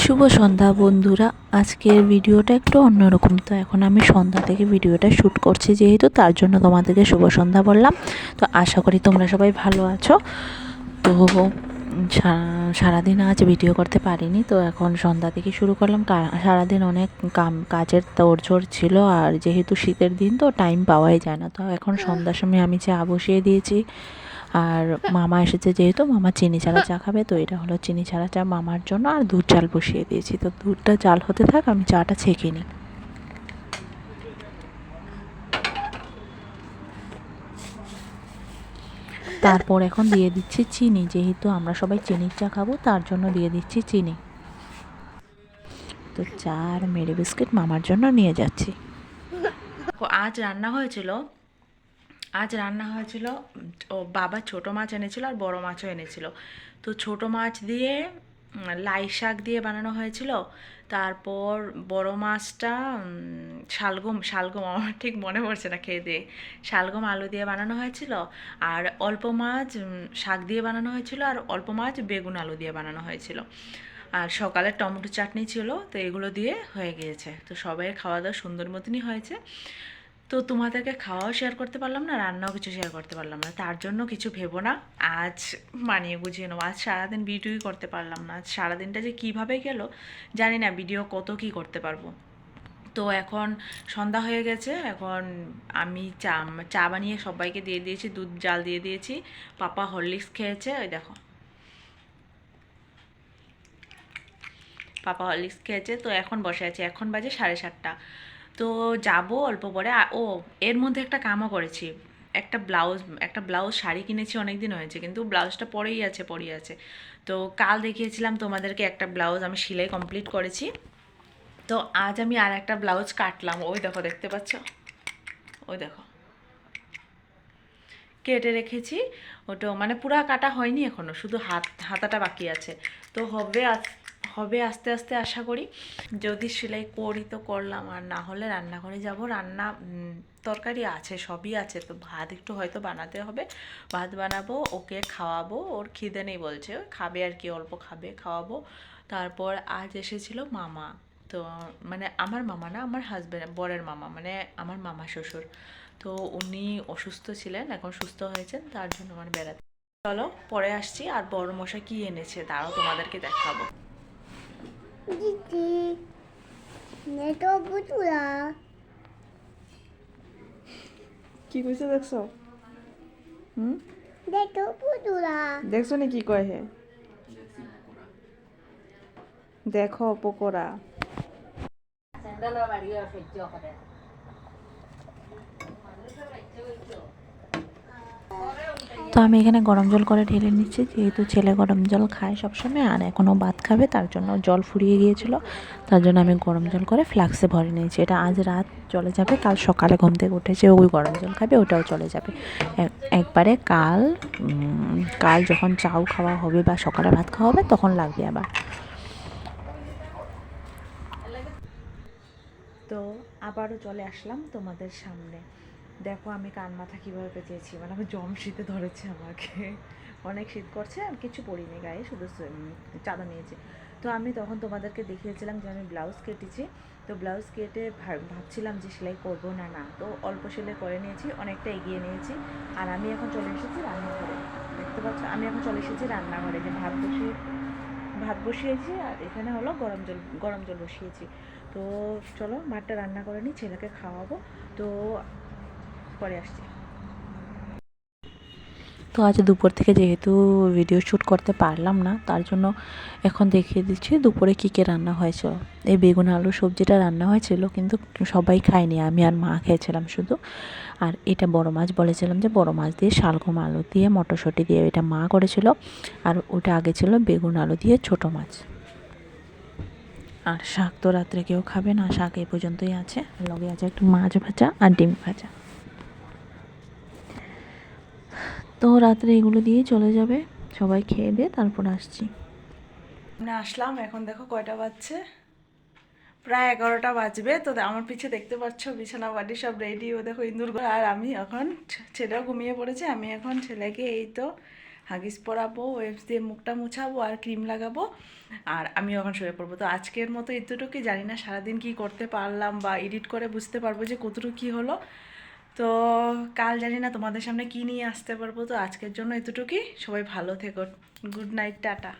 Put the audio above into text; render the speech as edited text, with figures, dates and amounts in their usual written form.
শুভ সন্ধ্যা বন্ধুরা। আজকের ভিডিওটা একটু অন্যরকম। তো এখন আমি সন্ধ্যা থেকে ভিডিওটা শ্যুট করছি, যেহেতু তার জন্য তোমাদেরকে শুভ সন্ধ্যা বললাম। তো আশা করি তোমরা সবাই ভালো আছো। তো সারাদিন আজ ভিডিও করতে পারিনি, তো এখন সন্ধ্যা থেকে শুরু করলাম। সারাদিন অনেক কাজের তোড়জোড় ছিল, আর যেহেতু শীতের দিন তো টাইম পাওয়াই যায় না। তো এখন সন্ধ্যার সময় আমি চা বসিয়ে দিয়েছি, আর মামা এসেছে যেহেতু মামা চিনি ছাড়া চা খাবে, তো এটা হলো চিনি ছাড়া চা মামার জন্য। আর দুধ চাল বসিয়ে দিয়েছি, তো দুধটা চাল হতে থাক, আমি চাটা ছেঁকে নিই। তারপর এখন দিয়ে দিচ্ছি চিনি, যেহেতু আমরা সবাই চিনির চা খাবো তার জন্য দিয়ে দিচ্ছি চিনি। তো চা আর মেরি বিস্কিট মামার জন্য নিয়ে যাচ্ছি। আজ রান্না হয়েছিল ও বাবা ছোটো মাছ এনেছিল আর বড় মাছও এনেছিল। তো ছোটো মাছ দিয়ে লাই শাক দিয়ে বানানো হয়েছিল। তারপর বড় মাছটা শালগম শালগম আমার ঠিক মনে পড়ছে না, খেয়ে দিয়ে শালগম আলু দিয়ে বানানো হয়েছিল। আর অল্প মাছ শাক দিয়ে বানানো হয়েছিল, আর অল্প মাছ বেগুন আলু দিয়ে বানানো হয়েছিল। আর সকালে টমেটো চাটনি ছিল, তো এগুলো দিয়ে হয়ে গিয়েছে। তো সবাই খাওয়া দাওয়া সুন্দর মতনই হয়েছে। তো তোমাদেরকে খাওয়াও শেয়ার করতে পারলাম না, রান্নাও কিছু শেয়ার করতে পারলাম না, তার জন্য কিছু ভেবো না। আজ মানিয়ে গুছিয়ে নেবো। আজ সারাদিন ভিডিওই করতে পারলাম না। আজ সারাদিনটা যে কীভাবে গেল জানি না, ভিডিও কত কী করতে পারবো। তো এখন সন্ধ্যা হয়ে গেছে। এখন আমি চা বানিয়ে সবাইকে দিয়ে দিয়েছি, দুধ জাল দিয়ে দিয়েছি। পাপা হরলিক্স খেয়েছে, ওই দেখো পাপা হরলিক্স খেয়েছে। তো এখন বসে আছে, এখন বাজে 7:30। তো যাব অল্প পরে। ও, এর মধ্যে একটা কামও করেছি। একটা ব্লাউজ শাড়ি কিনেছি, অনেক দিন হয়েছে, কিন্তু ব্লাউজটা পরেই আছে। তো কাল দেখিয়েছিলাম তোমাদেরকে একটা ব্লাউজ আমি সেলাই কমপ্লিট করেছি। তো আজ আমি আর একটা ব্লাউজ কাটলাম, ওই দেখো দেখতে পাচ্ছ, ওই দেখো কেটে রেখেছি। ওটা মানে পুরা কাটা হয়নি এখনও, শুধু হাতাটা বাকি আছে। তো হবে আস্তে আস্তে আশা করি। যদি সেলাই করি তো করলাম, আর না হলে রান্নাঘরে যাব। তরকারি আছে, সবই আছে। তো ভাত একটু হয়তো বানাতে হবে, ভাত বানাবো, ওকে খাওয়াবো। ওর খিদে নেই বলছে, খাবে আর কি, অল্প খাবে, খাওয়াবো। তারপর আজ এসেছিল মামা। তো মানে আমার মামা না, আমার হাজব্যান্ড বরের মামা, মানে আমার মামা শ্বশুর। তো উনি অসুস্থ ছিলেন, এখন সুস্থ হয়েছেন, তার জন্য মানে বেড়াতে। চলো পরে আসছি। আর বড় মশাই কি এনেছে দাঁড়াও তোমাদেরকে দেখাবো। কি কইছে দেখছো? দেখছো নি কি কয় হে? দেখো পকোড়া। তো আমি এখানে গরম জল করে ঢেলে নিচ্ছি, যেহেতু ছেলে গরম জল খায় সবসময়, আর এখনও ভাত খাবে, তার জন্য জল ফুরিয়ে গিয়েছিল। তার জন্য আমি গরম জল করে ফ্লাক্সে ভরে নিয়েছি। এটা আজ রাত চলে যাবে, কাল সকালে ঘুম থেকে উঠেছে ওই গরম জল খাবে, ওটাও চলে যাবে একবারে। কাল যখন চাউ খাওয়া হবে বা সকালে ভাত খাওয়া হবে তখন লাগবে আবার। তো আবারও চলে আসলাম তোমাদের সামনে। দেখো আমি কান মাথা কীভাবে পেঁচিয়েছি, মানে আমি শীতে ধরেছে আমাকে। অনেক শীত করছে, আর কিছু পরিনি গায়ে, শুধু চাদর নিয়েছি। তো আমি তখন তোমাদেরকে দেখিয়েছিলাম যে আমি ব্লাউজ কেটেছি। তো ব্লাউজ কেটে ভাবছিলাম যে সেলাই করবো না, তো অল্প সেলাই করে নিয়েছি, অনেকটা এগিয়ে নিয়েছি। আর আমি এখন চলে এসেছি রান্নাঘরে, দেখতে পাচ্ছ আমি এখন চলে এসেছি রান্নাঘরে, যে ভাত বসিয়েছি, আর এখানে হলো গরম জল বসিয়েছি। তো চলো ভাতটা রান্না করে নিই, ছেলেকে খাওয়াবো। তো পরে আসছি। তো আজ দুপুর থেকে যেহেতু ভিডিও শ্যুট করতে পারলাম না, তার জন্য এখন দেখিয়ে দিচ্ছি দুপুরে কী কী রান্না হয়েছিল। এই বেগুন আলু সবজিটা রান্না হয়েছিল, কিন্তু সবাই খায়নি, আমি আর মা খেয়েছিলাম শুধু। আর এটা বড় মাছ, বলেছিলাম যে বড় মাছ দিয়ে শালগম আলু দিয়ে মটরশুঁটি দিয়ে, এটা মা করেছিল। আর ওটা আগে ছিল বেগুন আলু দিয়ে ছোটো মাছ। আর শাক তো রাত্রে কেউ খাবে না, শাক এই পর্যন্তই আছে, লগে আছে একটু মাছ ভাজা আর ডিম ভাজা। তো রাত্রে এগুলো দিয়েই চলে যাবে, সবাই খেয়ে দিয়ে তারপর আসছি। আমরা আসলাম, এখন দেখো কয়টা বাজছে, প্রায় 11টা বাজবে। তো আমার পিছে দেখতে পাচ্ছ বিছানা বাড়ি সব রেডি, ও দেখো ইন্দুর ঘর। আর আমি এখন ছেলেও ঘুমিয়ে পড়েছে, আমি এখন ছেলেকে এই তো হাগিস পরাবো, ওয়েবস দিয়ে মুখটা মুছাবো আর ক্রিম লাগাবো, আর আমি এখন শুয়ে পড়বো। তো আজকের মতো এতটুকুই, জানি না সারাদিন কি করতে পারলাম বা এডিট করে বুঝতে পারবো যে কতটুকু কী হলো। তো কাল জানি না তোমাদের সামনে কী নিয়ে আসতে পারবো। তো আজকের জন্য এতটুকুই, সবাই ভালো থেকো, গুড নাইট, টাটা।